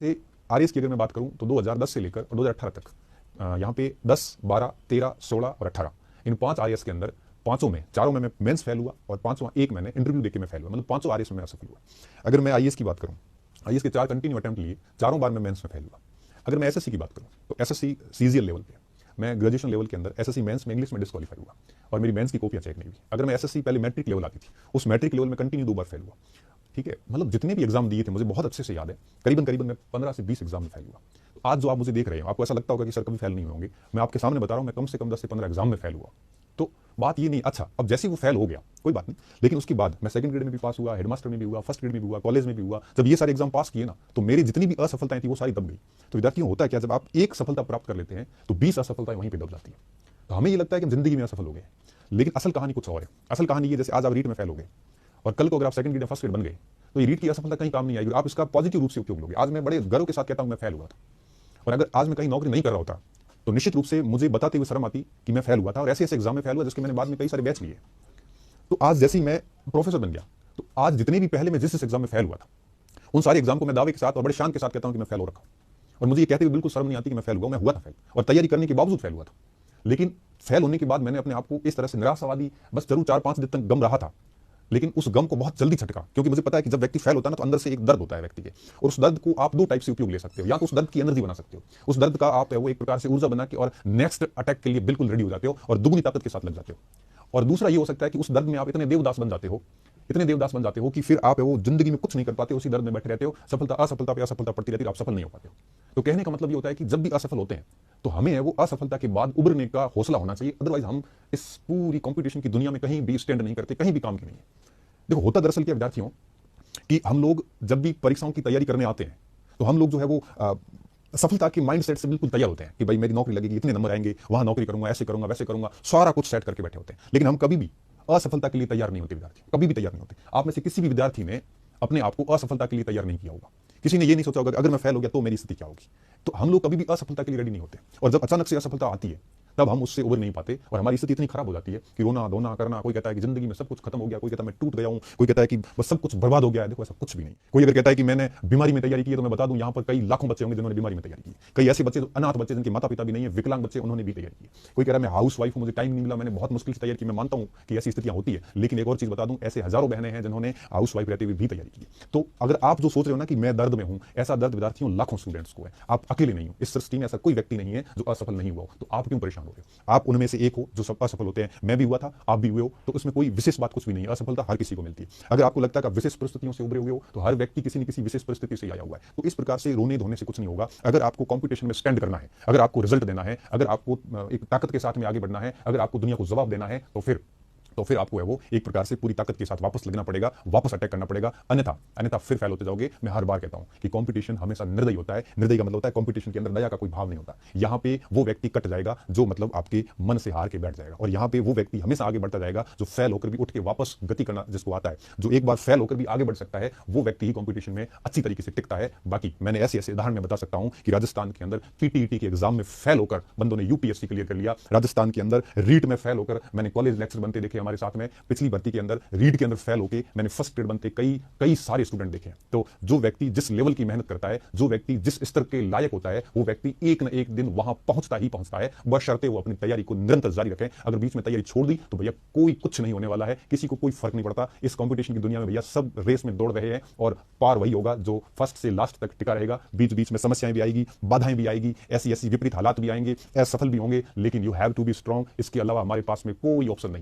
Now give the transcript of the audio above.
से आरएएस की अगर मैं बात करूं तो 2010 से लेकर 2018 तक यहाँ पे 10, 12, 13, 16 और 18 इन 5 आरएएस के अंदर चारों में मैं मेंस फेल हुआ और पांचों एक मैंने इंटरव्यू देके मैं फेल हुआ, मतलब पांचों आरएएस में मैं असफल हुआ। अगर मैं आईएएस की बात करूं, आईएएस के 4 कंटिन्यू अटेम्प्ट लिए, चारों बार मैं मेंस में फेल हुआ। अगर मैं एसएससी की बात करूं तो एसएससी सीजीएल लेवल पे मैं ग्रेजुएशन लेवल के अंदर एसएससी मेंस में इंग्लिश में डिस्क्वालीफाई हुआ और मेरी मेंस की कॉपियां चेक नहीं हुई। अगर मैं एसएससी पहले मैट्रिक लेवल आती थी, उस मैट्रिक लेवल में कंटिन्यू 2 बार फेल हुआ। ठीक है, मतलब जितने भी एग्जाम दिए थे मुझे बहुत अच्छे से याद है, करीबन मैं 15 से 20 एग्जाम में फेल हुआ। तो आज जो आप मुझे देख रहे हो, आपको ऐसा लगता होगा कि सर कभी फेल नहीं होंगे, मैं आपके सामने बता रहा हूं मैं कम से कम 10 से 15 एग्जाम में फेल हुआ। तो बात ये नहीं, अच्छा अब जैसे वो फेल हो गया कोई बात नहीं, लेकिन उसके बाद मैं सेकंड ग्रेड में भी पास हुआ, हेडमास्टर में भी हुआ, फर्स्ट ग्रेड में भी हुआ, कॉलेज में भी हुआ। जब ये सारे एग्जाम पास किए ना, तो मेरी जितनी भी असफलताएं थी वो सारी दब गई। तो विद्यार्थियों, होता है क्या, जब आप एक सफलता प्राप्त कर लेते हैं तो 20 असफलताएं वहीं पर दब जाती है। तो हमें ये लगता है कि हम जिंदगी में असफल हो गए, लेकिन असल कहानी कुछ और है। असल कहानी ये, जैसे आज आप रीट में फेल हो गए और कल को अगर आप सेकंड ग्रेड या फर्स्ट ग्रेड बन गए तो ये रीट की असफलता कहीं काम नहीं आएगी, आप इसका पॉजिटिव रूप से उपयोग लोगे। आज मैं बड़े गर्व के साथ कहता हूं मैं फेल हुआ था, और अगर आज मैं कहीं नौकरी नहीं कर रहा होता तो निश्चित रूप से मुझे बताते हुए शर्म आती कि मैं फेल हुआ था और ऐसे ऐसे एग्जाम में फेल हुआ जिसके मैंने बाद में कई सारे बैच लिए। तो आज जैसे ही मैं प्रोफेसर बन गया, तो आज जितने भी पहले मैं जिस एग्जाम में फेल हुआ था उन सारे एग्जाम को मैं दावे के साथ और बड़े शान के साथ कहता हूं कि मैं फेल हो रखा हूं। और मुझे ये कहते हुए बिल्कुल शर्म नहीं आती कि मैं फेल हुआ, मैं हुआ था फेल, और तैयारी करने के बावजूद फेल हुआ था। लेकिन फेल होने के बाद मैंने अपने आप को इस तरह से निराशावादी, बस जरूर 4-5 दिन तक गम रहा था, लेकिन उस गम को बहुत जल्दी छटका, क्योंकि मुझे पता है कि जब व्यक्ति फेल होता है ना तो अंदर से एक दर्द होता है व्यक्ति के, और उस दर्द को आप 2 टाइप से उपयोग ले सकते हो। या तो उस दर्द की एनर्जी बना सकते हो, उस दर्द का आप वो एक प्रकार से ऊर्जा बना के और नेक्स्ट अटैक के लिए बिल्कुल रेडी हो जाते हो और दुगनी ताकत के साथ लग जाते हो। और दूसरा ये हो सकता है कि उस दर्द में आप इतने देवदास बन जाते हो कि फिर आप वो जिंदगी में कुछ नहीं कर पाते, उसी दर्द में बैठे रहते हो, सफलता असफलता पे असफलता पड़ती रहती है, आप सफल नहीं हो पाते हो। तो कहने का मतलब ये होता है कि जब भी असफल होते हैं तो हमें वो असफलता के बाद उभरने का हौसला होना चाहिए, अदरवाइज हम इस पूरी कंपटीशन की दुनिया में कहीं भी स्टैंड नहीं करते, कहीं भी काम के नहीं है। देखो, होता दरअसल क्या विद्यार्थियों कि हम लोग जब भी परीक्षाओं की तैयारी करने आते हैं तो हम लोग जो है वो सफलता के माइंडसेट से बिल्कुल तैयार होते हैं कि भाई मेरी नौकरी लगेगी, इतने नंबर आएंगे, वहां नौकरी करूंगा, ऐसे करूंगा, वैसे करूंगा, सारा कुछ सेट करके बैठे होते हैं। लेकिन हम कभी भी असफलता के लिए तैयार नहीं होते विद्यार्थी, कभी भी तैयार नहीं होते। आप में से किसी भी विद्यार्थी ने अपने आप को असफलता के लिए तैयार नहीं किया होगा। किसी ने ये नहीं सोचा होगा अगर मैं फेल हो गया तो मेरी स्थिति क्या होगी। तो हम लोग कभी भी असफलता के लिए रेडी नहीं होते, और जब अचानक से असफलता आती है तब हम उससे उबर नहीं पाते और हमारी स्थिति इतनी खराब हो जाती है कि रोना धोना करना, कोई कहता है कि जिंदगी में सब कुछ खत्म हो गया, कोई कहता है मैं टूट गया हूं, कोई कहता है कि बस सब कुछ बर्बाद हो गया है। देखो, ऐसा कुछ भी नहीं। कोई अगर कहता है कि मैंने बीमारी में तैयारी की है तो मैं बता दूं यहां पर कई लाखों बच्चे होंगे जिन्होंने बीमारी में तैयारी की। कई ऐसे बच्चे, अनाथ बच्चे जिनके माता पिता भी नहीं है, विकलांग बच्चे, उन्होंने भी तैयारी की। कोई कह रहा है मैं हाउस वाइफ हूं, मुझे टाइम नहीं मिला, मैंने बहुत मुश्किल से तैयारी की। मैं मानता हूं कि ऐसी स्थितियां होती है, लेकिन एक और चीज बता दूं, ऐसे हजारों बहनें हैं जिन्होंने हाउस वाइफ रहते हुए भी तैयारी की। तो अगर आप जो सोच रहे हो ना कि मैं दर्द में हूं, ऐसा दर्द विद्यार्थियों लाखों स्टूडेंट्स को है, आप अकेले नहीं हो। इस सृष्टि में ऐसा कोई व्यक्ति नहीं है जो असफल नहीं हुआ हो। तो आप क्यों परेशान हो रहे हो? आप उनमें से एक हो जो सब असफल होते हैं। मैं भी हुआ था, आप भी हुए हो, तो उसमें कोई विशेष बात कुछ भी नहीं है। असफलता हर किसी को मिलती है। अगर आपको लगता है कि विशेष परिस्थितियों से उभरे हुए हो तो हर व्यक्ति किसी न किसी विशेष परिस्थिति से आया हुआ है। तो इस प्रकार से रोने धोने से कुछ नहीं होगा। अगर आपको कंपटीशन में स्टैंड करना है, अगर आपको रिजल्ट देना है, अगर आपको एक ताकत के साथ में आगे बढ़ना है, अगर आपको दुनिया को जवाब देना है, तो फिर आपको है वो एक प्रकार से पूरी ताकत के साथ वापस लगना पड़ेगा, वापस अटैक करना पड़ेगा। अन्यथा फिर फेल होते जाओगे। मैं हर बार कहता हूं कि कंपटीशन हमेशा निर्दयी होता है। निर्दयी का मतलब होता है कंपटीशन के अंदर दया का कोई भाव नहीं होता। यहां पे वो व्यक्ति कट जाएगा जो मतलब आपके मन से हार के बैठ जाएगा, और यहां पे वो व्यक्ति हमेशा आगे बढ़ता जाएगा जो फेल होकर भी उठ के वापस गति करना जिसको आता है। जो एक बार फेल होकर भी आगे बढ़ सकता है वो व्यक्ति ही कंपटीशन में अच्छी तरीके से टिकता है। बाकी मैंने ऐसे ऐसे उदाहरण में बता सकता हूं कि राजस्थान के अंदर पीटीईटी के एग्जाम में फेल होकर बंदों ने यूपीएससी क्लियर कर लिया। राजस्थान के अंदर रीट में फेल होकर मैंने कॉलेज लेक्चर बनते देखे हमारे साथ में। भर्ती के अंदर रीड के अंदर फेल होके मैंने फर्स्ट ग्रेड बनते कई सारे स्टूडेंट देखे। तो जो व्यक्ति जिस लेवल की मेहनत करता है, जो व्यक्ति जिस स्तर के लायक होता है, वो व्यक्ति एक न एक दिन वहां पहुंचता ही पहुंचता है, बशर्ते वो अपनी तैयारी को निरंतर जारी रखें। अगर बीच में तैयारी छोड़ दी तो भैया कोई कुछ नहीं होने वाला है, किसी को कोई फर्क नहीं पड़ता। इस कंपटीशन की दुनिया में भैया सब रेस में दौड़ रहे हैं और पार वही होगा जो फर्स्ट से लास्ट तक टिका रहेगा। बीच बीच में समस्याएं भी आएगी, बाधाएं भी आएगी, ऐसी ऐसी विपरीत हालात भी आएंगे, असफल भी होंगे, लेकिन you have to be strong. इसके अलावा हमारे पास में कोई ऑप्शन नहीं।